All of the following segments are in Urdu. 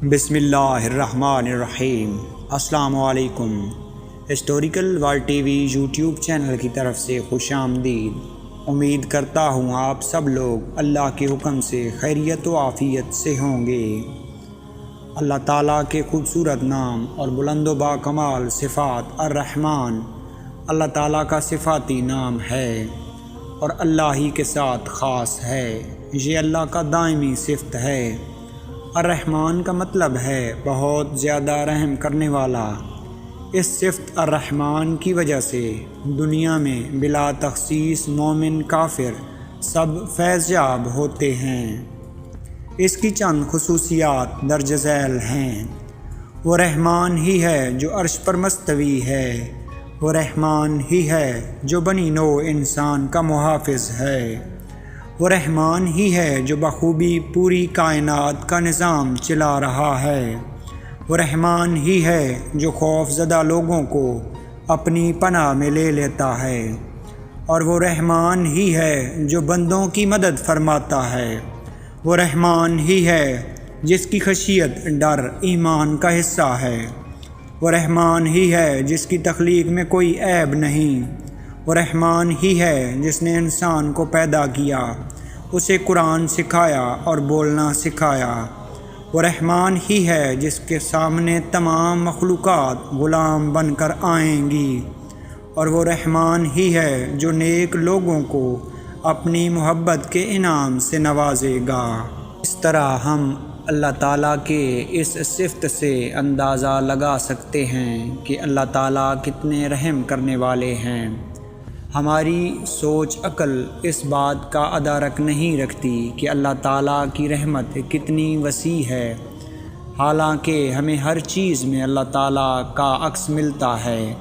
بسم اللہ الرحمن الرحیم۔ السلام علیکم۔ Historical world T V YouTube channel کی طرف سے خوش آمدید۔ امید کرتا ہوں آپ سب لوگ اللہ کے حکم سے خیریت و عافیت سے ہوں گے۔ اللہ تعالیٰ کے خوبصورت نام اور بلند و باکمال صفات الرحمن اللہ تعالیٰ کا صفاتی نام ہے اور اللہ ہی کے ساتھ خاص ہے۔ یہ اللہ کا دائمی صفت ہے۔ الرحمن کا مطلب ہے بہت زیادہ رحم کرنے والا۔ اس صفت الرحمن کی وجہ سے دنیا میں بلا تخصیص مومن کافر سب فیض یاب ہوتے ہیں۔ اس کی چند خصوصیات درج ذیل ہیں۔ وہ رحمان ہی ہے جو عرش پر مستوی ہے۔ وہ رحمان ہی ہے جو بنی نوع انسان کا محافظ ہے۔ وہ رحمان ہی ہے جو بخوبی پوری کائنات کا نظام چلا رہا ہے۔ وہ رحمان ہی ہے جو خوف زدہ لوگوں کو اپنی پناہ میں لے لیتا ہے، اور وہ رحمان ہی ہے جو بندوں کی مدد فرماتا ہے۔ وہ رحمان ہی ہے جس کی خشیت ڈر ایمان کا حصہ ہے۔ وہ رحمان ہی ہے جس کی تخلیق میں کوئی عیب نہیں۔ وہ رحمان ہی ہے جس نے انسان کو پیدا کیا، اسے قرآن سکھایا اور بولنا سکھایا۔ وہ رحمان ہی ہے جس کے سامنے تمام مخلوقات غلام بن کر آئیں گی، اور وہ رحمان ہی ہے جو نیک لوگوں کو اپنی محبت کے انعام سے نوازے گا۔ اس طرح ہم اللہ تعالیٰ کے اس صفت سے اندازہ لگا سکتے ہیں کہ اللہ تعالیٰ کتنے رحم کرنے والے ہیں۔ ہماری سوچ عقل اس بات کا ادراک نہیں رکھتی کہ اللہ تعالیٰ کی رحمت کتنی وسیع ہے، حالانکہ ہمیں ہر چیز میں اللہ تعالیٰ کا عکس ملتا ہے۔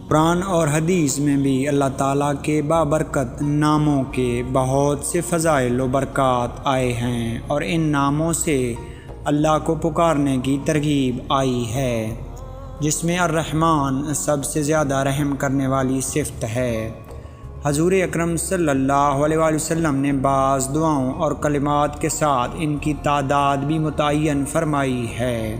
قرآن اور حدیث میں بھی اللہ تعالیٰ کے بابرکت ناموں کے بہت سے فضائل و برکات آئے ہیں، اور ان ناموں سے اللہ کو پکارنے کی ترغیب آئی ہے، جس میں الرحمن سب سے زیادہ رحم کرنے والی صفت ہے۔ حضور اکرم صلی اللہ علیہ وآلہ وسلم نے بعض دعاؤں اور کلمات کے ساتھ ان کی تعداد بھی متعین فرمائی ہے،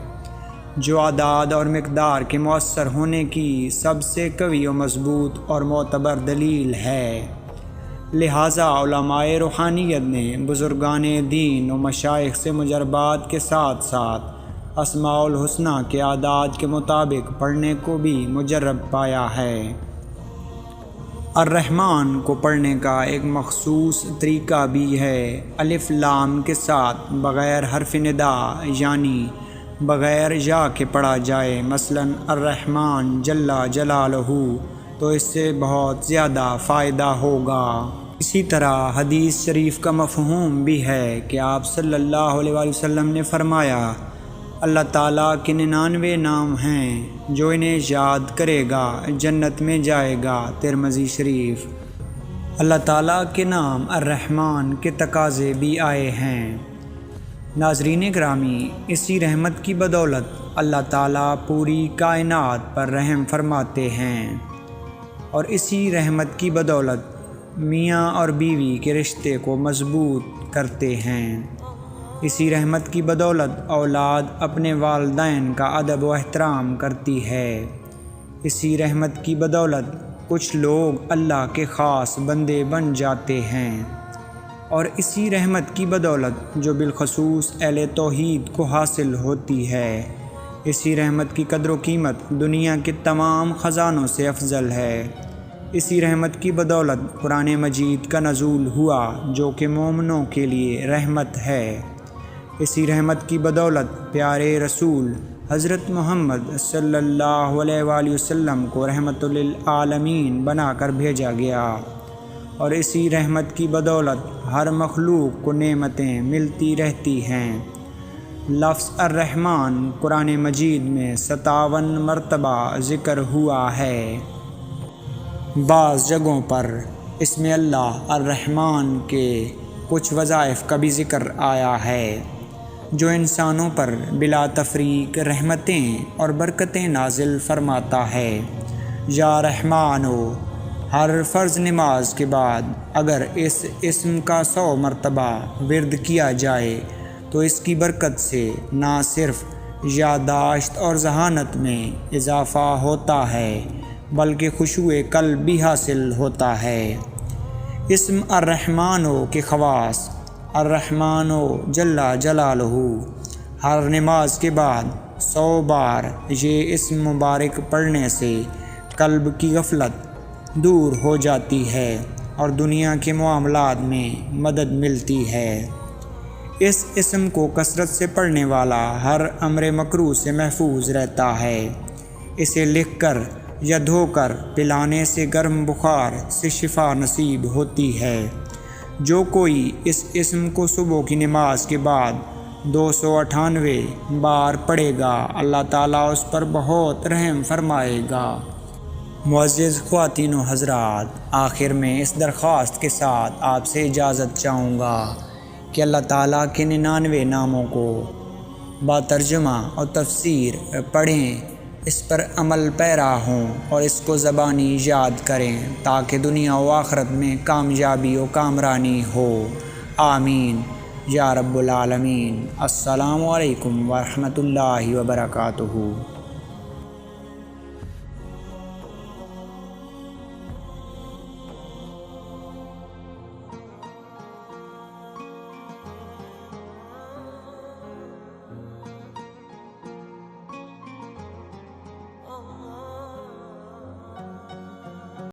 جو اعداد اور مقدار کے مؤثر ہونے کی سب سے قوی و مضبوط اور معتبر دلیل ہے۔ لہٰذا علماء روحانیت نے بزرگان دین و مشائخ سے مجربات کے ساتھ ساتھ اسماء الحسنی کے اعداد کے مطابق پڑھنے کو بھی مجرب پایا ہے۔ الرحمن کو پڑھنے کا ایک مخصوص طریقہ بھی ہے۔ الف لام کے ساتھ بغیر حرف ندا یعنی بغیر یا کے پڑھا جائے، مثلا الرحمن جل جلالہ، تو اس سے بہت زیادہ فائدہ ہوگا۔ اسی طرح حدیث شریف کا مفہوم بھی ہے کہ آپ صلی اللہ علیہ وآلہ وسلم نے فرمایا، اللہ تعالیٰ کے 99 نام ہیں، جو انہیں یاد کرے گا جنت میں جائے گا۔ ترمذی شریف۔ اللہ تعالیٰ کے نام الرحمن کے تقاضے بھی آئے ہیں۔ ناظرین گرامی، اسی رحمت کی بدولت اللہ تعالیٰ پوری کائنات پر رحم فرماتے ہیں، اور اسی رحمت کی بدولت میاں اور بیوی کے رشتے کو مضبوط کرتے ہیں۔ اسی رحمت کی بدولت اولاد اپنے والدین کا ادب و احترام کرتی ہے۔ اسی رحمت کی بدولت کچھ لوگ اللہ کے خاص بندے بن جاتے ہیں، اور اسی رحمت کی بدولت جو بالخصوص اہل توحید کو حاصل ہوتی ہے۔ اسی رحمت کی قدر و قیمت دنیا کے تمام خزانوں سے افضل ہے۔ اسی رحمت کی بدولت قرآن مجید کا نزول ہوا، جو کہ مومنوں کے لیے رحمت ہے۔ اسی رحمت کی بدولت پیارے رسول حضرت محمد صلی اللہ علیہ وآلہ وسلم کو رحمت للعالمین بنا کر بھیجا گیا، اور اسی رحمت کی بدولت ہر مخلوق کو نعمتیں ملتی رہتی ہیں۔ لفظ الرحمن قرآن مجید میں 57 مرتبہ ذکر ہوا ہے۔ بعض جگہوں پر اس میں اللہ الرحمن کے کچھ وظائف کا بھی ذکر آیا ہے، جو انسانوں پر بلا تفریق رحمتیں اور برکتیں نازل فرماتا ہے۔ یا رحمانو، ہر فرض نماز کے بعد اگر اس اسم کا 100 مرتبہ ورد کیا جائے تو اس کی برکت سے نہ صرف یادداشت اور ذہانت میں اضافہ ہوتا ہے بلکہ خشوع قلب بھی حاصل ہوتا ہے۔ اسم الرحمن کے خواص۔ الرحمن جل جلالہ ہر نماز کے بعد 100 بار یہ اسم مبارک پڑھنے سے قلب کی غفلت دور ہو جاتی ہے اور دنیا کے معاملات میں مدد ملتی ہے۔ اس اسم کو کثرت سے پڑھنے والا ہر امر مکروہ سے محفوظ رہتا ہے۔ اسے لکھ کر یا دھو کر پلانے سے گرم بخار سے شفا نصیب ہوتی ہے۔ جو کوئی اس اسم کو صبح کی نماز کے بعد 298 بار پڑھے گا اللہ تعالیٰ اس پر بہت رحم فرمائے گا۔ معزز خواتین و حضرات، آخر میں اس درخواست کے ساتھ آپ سے اجازت چاہوں گا کہ اللہ تعالیٰ کے 99 ناموں کو باترجمہ اور تفسیر پڑھیں، اس پر عمل پیرا ہوں اور اس کو زبانی یاد کریں تاکہ دنیا و آخرت میں کامیابی و کامرانی ہو۔ آمین یا رب العالمین۔ السلام علیکم ورحمۃ اللہ وبرکاتہ۔